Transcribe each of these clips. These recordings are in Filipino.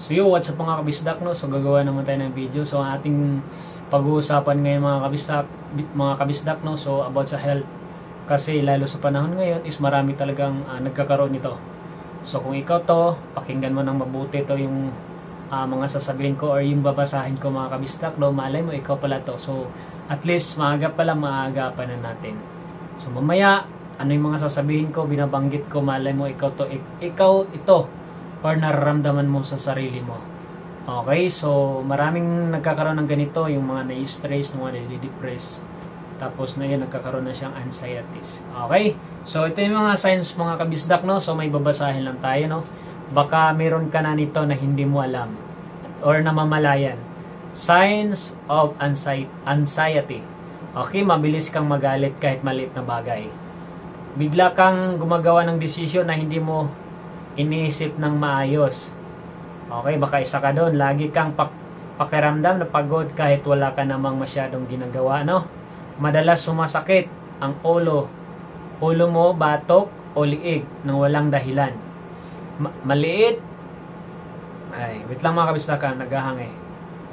So yo, what's up mga kabisdak, no? So gagawa naman tayo ng video. So ating pag-uusapan ngayon mga kabisdak, no? So about sa health. Kasi lalo sa panahon ngayon is marami talagang nagkakaroon nito. So kung ikaw to, pakinggan mo ng mabuti to yung mga sasabihin ko or yung babasahin ko mga kabisdak, no? Malay mo ikaw pala to. So at least maaga na natin. So mamaya, ano yung mga sasabihin ko, binabanggit ko, malay mo ikaw ito or nararamdaman mo sa sarili mo. Okay, so maraming nagkakaroon ng ganito, yung mga na-stress, yung mga na-depress. Tapos na yun, nagkakaroon na siyang anxieties. Okay, so ito yung mga signs mga kabisdak, no? So may babasahin lang tayo, no? Baka meron ka na nito na hindi mo alam or namamalayan. Signs of anxiety. Okay, mabilis kang magalit kahit maliit na bagay. Bigla kang gumagawa ng desisyon na hindi mo iniisip ng maayos. Okay, baka isa ka doon. Lagi kang pakiramdam na pagod kahit wala ka namang masyadong ginagawa, no? Madalas sumasakit ang ulo mo, batok o liig nang walang dahilan. Maliit. Ay, wait lang mga kabisdakan, naghahangay.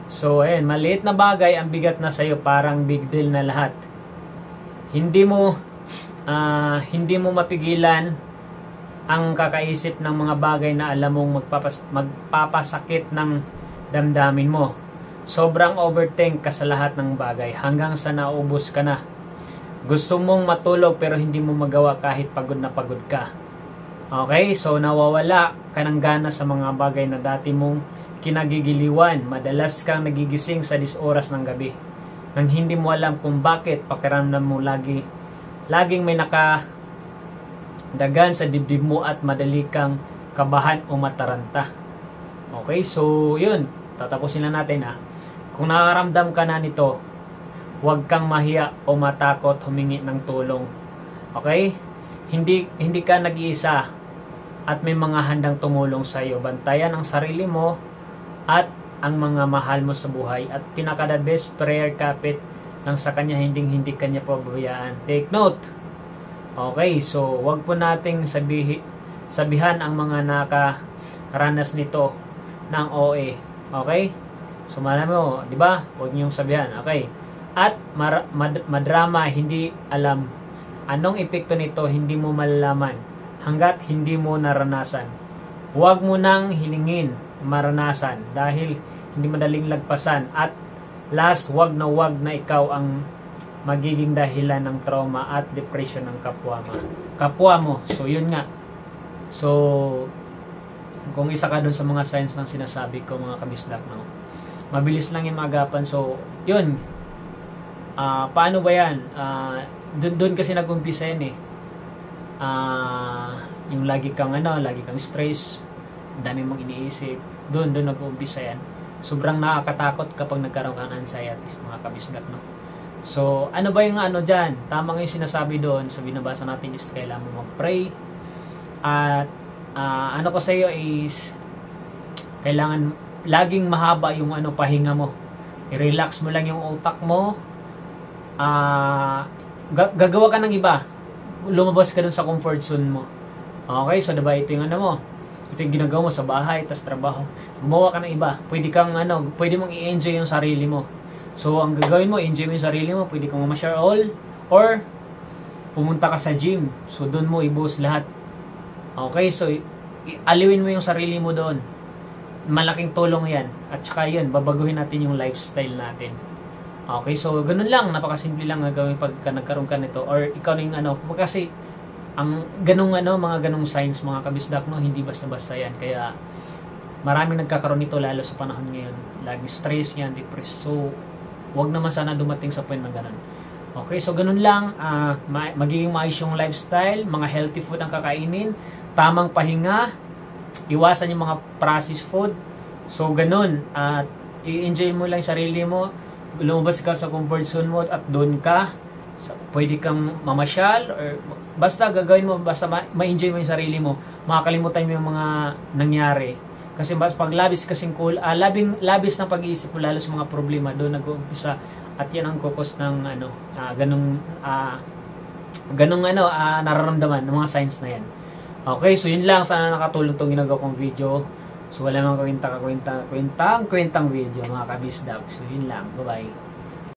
So, ayan, maliit na bagay ang bigat na sa'yo, parang big deal na lahat. Hindi mo mapigilan ang kakaisip ng mga bagay na alam mong magpapasakit ng damdamin mo. Sobrang overthink ka sa lahat ng bagay hanggang sa naubos ka na. Gusto mong matulog pero hindi mo magawa kahit pagod na pagod ka. Okay, so nawawala ka ng gana sa mga bagay na dati mong kinagigiliwan. Madalas kang nagigising sa 10 oras ng gabi nang hindi mo alam kung bakit. Pakiramdam mo laging may dagan sa dibdib mo at madali kang kabahan o mataranta. Okay, so yun, tatapusin na natin Kung nakaramdam ka na nito, huwag kang mahiya o matakot humingi ng tulong. Okay? Hindi ka nag-iisa at may mga handang tumulong sa iyo. Bantayan ang sarili mo at ang mga mahal mo sa buhay at pinaka the best prayer kapit nang sa kanya hindi kanya pababayaan. Take note. Okay, so wag po nating sabihan ang mga nakaranas nito ng OA. Okay? So marami mo, di ba? Wag niyong sabihan. Okay. At madrama, hindi alam anong epekto nito, hindi mo malalaman hanggat hindi mo naranasan. Wag mo nang hilingin maranasan dahil hindi madaling lagpasan. At last, wag na ikaw ang magiging dahilan ng trauma at depression ng kapwa mo. So yun nga. So kung isa ka dun sa mga signs ng sinasabi ko mga kabisdak, no? Mabilis lang yung magapan. So yun, paano ba yan? Dun kasi nag-umpisa yan yung lagi kang stress, dami mong iniisip, dun nag-umpisa yan. Sobrang nakakatakot kapag nagkaroon ka ng anxiety mga kabisdak, no? So, ano ba yung dyan? Tama nga yung sinasabi doon. So, binabasa natin is kailangan mo mag-pray. At, ano ko sa iyo is, kailangan laging mahaba yung pahinga mo. I-relax mo lang yung utak mo. Gagawa ka ng iba. Lumabas ka dun sa comfort zone mo. Okay, so diba ito yung mo? Ito yung ginagawa mo sa bahay, tas trabaho. Gumawa ka ng iba. Pwede mong i-enjoy yung sarili mo. So, ang gagawin mo, enjoy mo yung sarili mo. Pwede kang mamasyal or pumunta ka sa gym. So, doon mo ibuhos lahat. Okay, so, aliwin mo yung sarili mo doon. Malaking tulong yan. At saka yun, babaguhin natin yung lifestyle natin. Okay, so, ganun lang. Napakasimple lang gagawin pagka nagkaroon ka nito. Or, ikaw na yung kasi, ang mga ganung signs, mga kabisdak, no, hindi basta-basta yan. Kaya, maraming nagkakaroon nito lalo sa panahon ngayon. Laging stress yan, depressed. So, wag naman sana dumating sa point na ganun. Okay, so ganun lang. Magiging maayos yung lifestyle, mga healthy food ang kakainin, tamang pahinga, iwasan yung mga processed food. So ganun, i-enjoy mo lang yung sarili mo, lumabas ka sa comfort zone mo at doon ka. Pwede kang mamasyal or basta gagawin mo, basta ma-enjoy mo yung sarili mo, makakalimutan mo yung mga nangyari. Kasi pag labis kasing labis ng pag-iisip mo lalo sa mga problema, doon nag-uumpisa at yan ang kukos ng nararamdaman ng mga signs na yan. Okay, so yun lang, sana nakatulong tong ginagawa kong video. So wala mang kwentang video mga kabisdak. So yun lang. Bye-bye.